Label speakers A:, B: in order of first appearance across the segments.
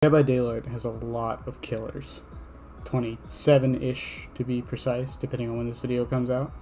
A: Dead by Daylight has a lot of killers. 27-ish to be precise, depending on when this video comes out.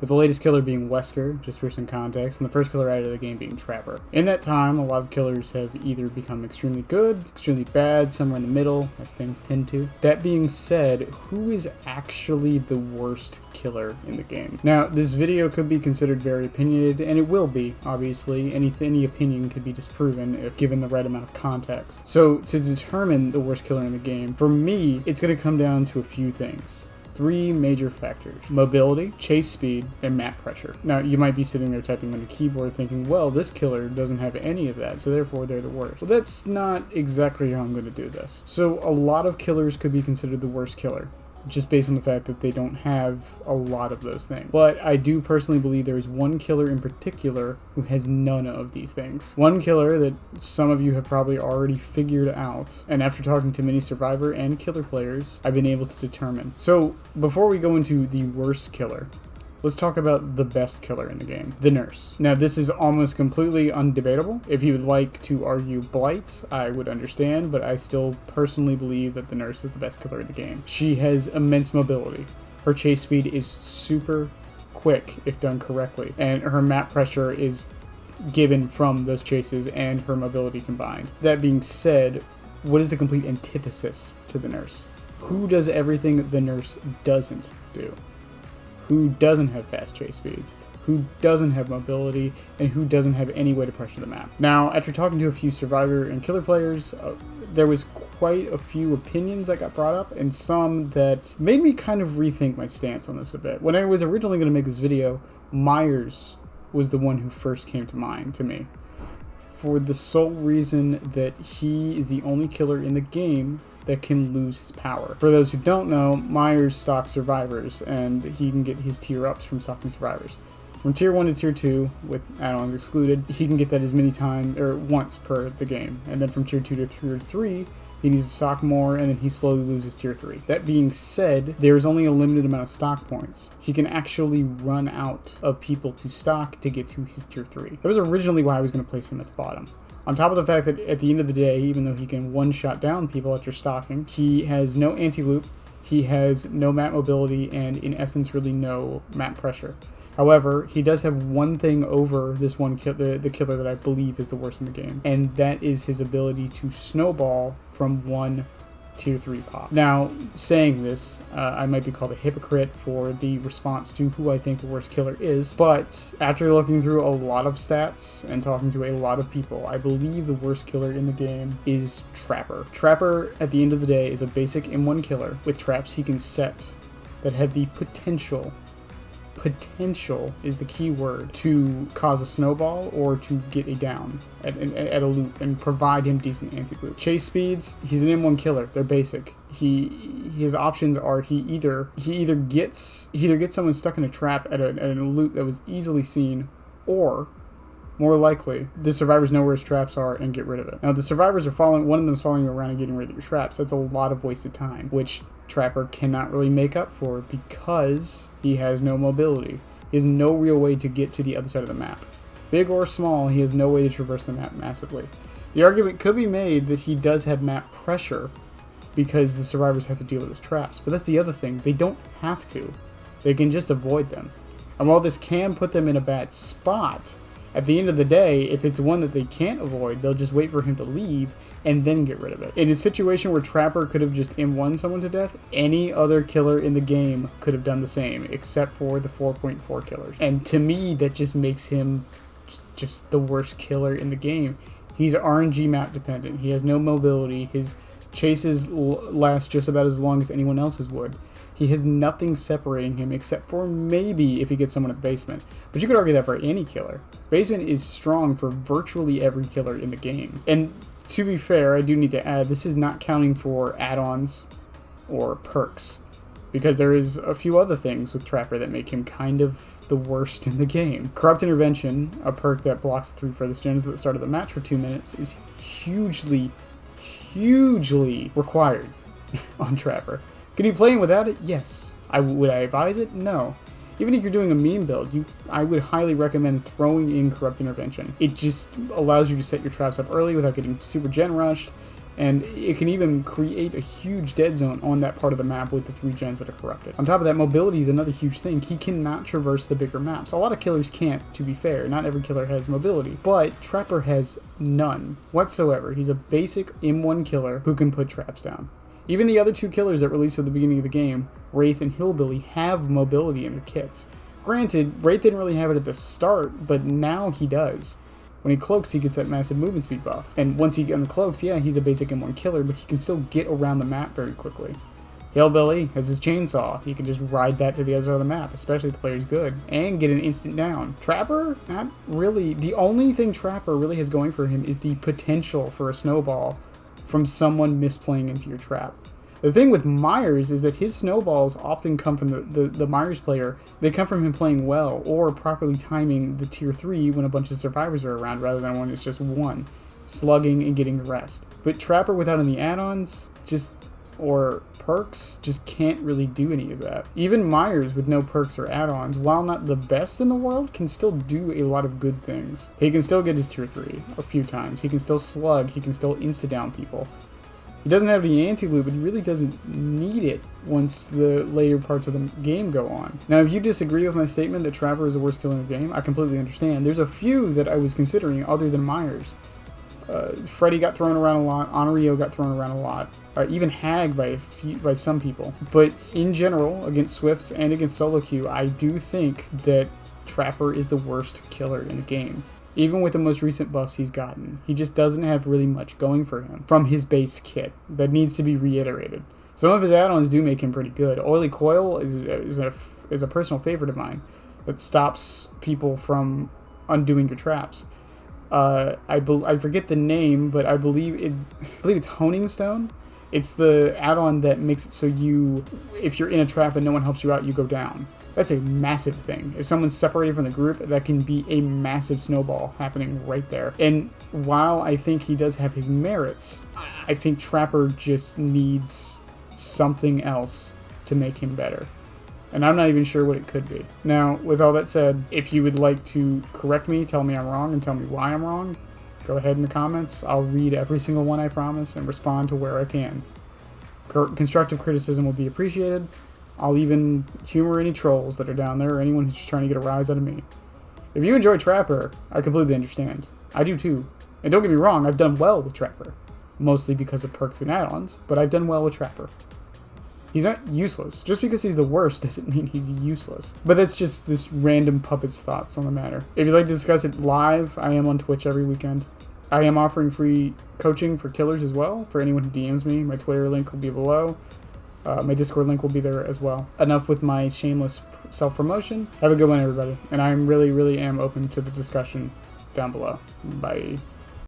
A: With the latest killer being Wesker, just for some context, and the first killer added to the game being Trapper. In that time, a lot of killers have either become extremely good, extremely bad, somewhere in the middle, as things tend to. That being said, who is actually the worst killer in the game? Now, this video could be considered very opinionated, and it will be, obviously. Any opinion could be disproven if given the right amount of context. So, to determine the worst killer in the game, for me, it's going to come down to a few things. Three major factors: mobility, chase speed, and map pressure. Now, you might be sitting there typing on a keyboard thinking, well, this killer doesn't have any of that, so therefore they're the worst. Well, that's not exactly how I'm going to do this. So a lot of killers could be considered the worst killer, just based on the fact that they don't have a lot of those things. But I do personally believe there is one killer in particular who has none of these things. One killer that some of you have probably already figured out, and after talking to many Survivor and killer players, I've been able to determine. So before we go into the worst killer, let's talk about the best killer in the game, the Nurse. Now, this is almost completely undebatable. If you would like to argue Blight, I would understand, but I still personally believe that the Nurse is the best killer in the game. She has immense mobility. Her chase speed is super quick if done correctly, and her map pressure is given from those chases and her mobility combined. That being said, what is the complete antithesis to the Nurse? Who does everything the Nurse doesn't do? Who doesn't have fast chase speeds, who doesn't have mobility, and who doesn't have any way to pressure the map. Now, after talking to a few Survivor and killer players, there was quite a few opinions that got brought up, and some that made me kind of rethink my stance on this a bit. When I was originally going to make this video, Myers was the one who first came to mind to me, for the sole reason that he is the only killer in the game that can lose his power. For those who don't know, Myers stalks survivors, and he can get his tier ups from stalking survivors. From tier 1 to tier 2, with add-ons excluded, he can get that as many times, or once per the game. And then from tier 2 to tier 3, he needs to stock more, and then he slowly loses tier 3. That being said, there is only a limited amount of stock points. He can actually run out of people to stock to get to his tier 3. That was originally why I was going to place him at the bottom. On top of the fact that at the end of the day, even though he can one-shot down people after stalking, he has no anti-loop, he has no map mobility, and in essence really no map pressure. However, he does have one thing over this one the killer that I believe is the worst in the game, and that is his ability to snowball from one tier 3 pop. Now, saying this, I might be called a hypocrite for the response to who I think the worst killer is, but after looking through a lot of stats and talking to a lot of people, I believe the worst killer in the game is Trapper. Trapper, at the end of the day, is a basic M1 killer with traps he can set that have the potential is the key word, to cause a snowball or to get a down at a loop and provide him decent anti-loop. Chase speeds, he's an M1 killer. They're basic. His options are he either gets someone stuck in a trap at a loop that was easily seen, or more likely, the survivors know where his traps are and get rid of it. Now, the survivors are one of them is following you around and getting rid of your traps. That's a lot of wasted time, which Trapper cannot really make up for because he has no mobility. He has no real way to get to the other side of the map. Big or small, he has no way to traverse the map massively. The argument could be made that he does have map pressure because the survivors have to deal with his traps, but that's the other thing. They don't have to. They can just avoid them. And while this can put them in a bad spot, at the end of the day, if it's one that they can't avoid, they'll just wait for him to leave and then get rid of it. In a situation where Trapper could have just M1 someone to death, any other killer in the game could have done the same, except for the 4.4 killers. And to me, that just makes him just the worst killer in the game. He's RNG map dependent. He has no mobility. His chases last just about as long as anyone else's would. He has nothing separating him except for maybe if he gets someone at basement. But you could argue that for any killer. Basement is strong for virtually every killer in the game. And to be fair, I do need to add, this is not counting for add-ons or perks, because there is a few other things with Trapper that make him kind of the worst in the game. Corrupt Intervention, a perk that blocks the 3 furthest gens at the start of the match for 2 minutes, is hugely required on Trapper. Can you play him without it? Yes. Would I advise it? No. Even if you're doing a meme build, I would highly recommend throwing in Corrupt Intervention. It just allows you to set your traps up early without getting super gen rushed, And it can even create a huge dead zone on that part of the map with the 3 gens that are corrupted. On top of that, mobility is another huge thing. He cannot traverse the bigger maps. A lot of killers can't, to be fair. Not every killer has mobility. But Trapper has none whatsoever. He's a basic M1 killer who can put traps down. Even the other 2 killers that released at the beginning of the game, Wraith and Hillbilly, have mobility in their kits. Granted, Wraith didn't really have it at the start, but now he does. When he cloaks, he gets that massive movement speed buff. And once he uncloaks, yeah, he's a basic M1 killer, but he can still get around the map very quickly. Hillbilly has his chainsaw. He can just ride that to the other side of the map, especially if the player's good, and get an instant down. Trapper, not really. The only thing Trapper really has going for him is the potential for a snowball from someone misplaying into your trap. The thing with Myers is that his snowballs often come from the Myers player. They come from him playing well or properly timing the tier 3 when a bunch of survivors are around rather than when it's just one, slugging and getting the rest. But Trapper without any add-ons or perks just can't really do any of that. Even Myers with no perks or add-ons, while not the best in the world, can still do a lot of good things. He can still get his tier 3 a few times. He can still slug. He can still insta-down people. He doesn't have the anti-loot, but he really doesn't need it once the later parts of the game go on. Now, if you disagree with my statement that Trapper is the worst killer in the game, I completely understand. There's a few that I was considering other than Myers. Freddy got thrown around a lot, Honorio got thrown around a lot, even Hag by some people. But in general, against Swifts and against solo queue, I do think that Trapper is the worst killer in the game. Even with the most recent buffs he's gotten, he just doesn't have really much going for him from his base kit. That needs to be reiterated. Some of his add-ons do make him pretty good. Oily Coil is a personal favorite of mine that stops people from undoing your traps. I forget the name, but I believe it's Honing Stone. It's the add-on that makes it so if you're in a trap and no one helps you out, you go down. That's a massive thing. If someone's separated from the group, that can be a massive snowball happening right there. And while I think he does have his merits, I think Trapper just needs something else to make him better. And I'm not even sure what it could be. Now, with all that said, if you would like to correct me, tell me I'm wrong, and tell me why I'm wrong, go ahead in the comments. I'll read every single one, I promise, and respond to where I can. Constructive criticism will be appreciated. I'll even humor any trolls that are down there or anyone who's just trying to get a rise out of me. If you enjoy Trapper, I completely understand. I do too. And don't get me wrong, I've done well with Trapper. Mostly because of perks and add-ons, but I've done well with Trapper. He's not useless. Just because he's the worst doesn't mean he's useless. But that's just this random puppet's thoughts on the matter. If you'd like to discuss it live, I am on Twitch every weekend. I am offering free coaching for killers as well, for anyone who DMs me. My Twitter link will be below. My Discord link will be there as well. Enough with my shameless self-promotion. Have a good one, everybody. And I really, really am open to the discussion down below. Bye.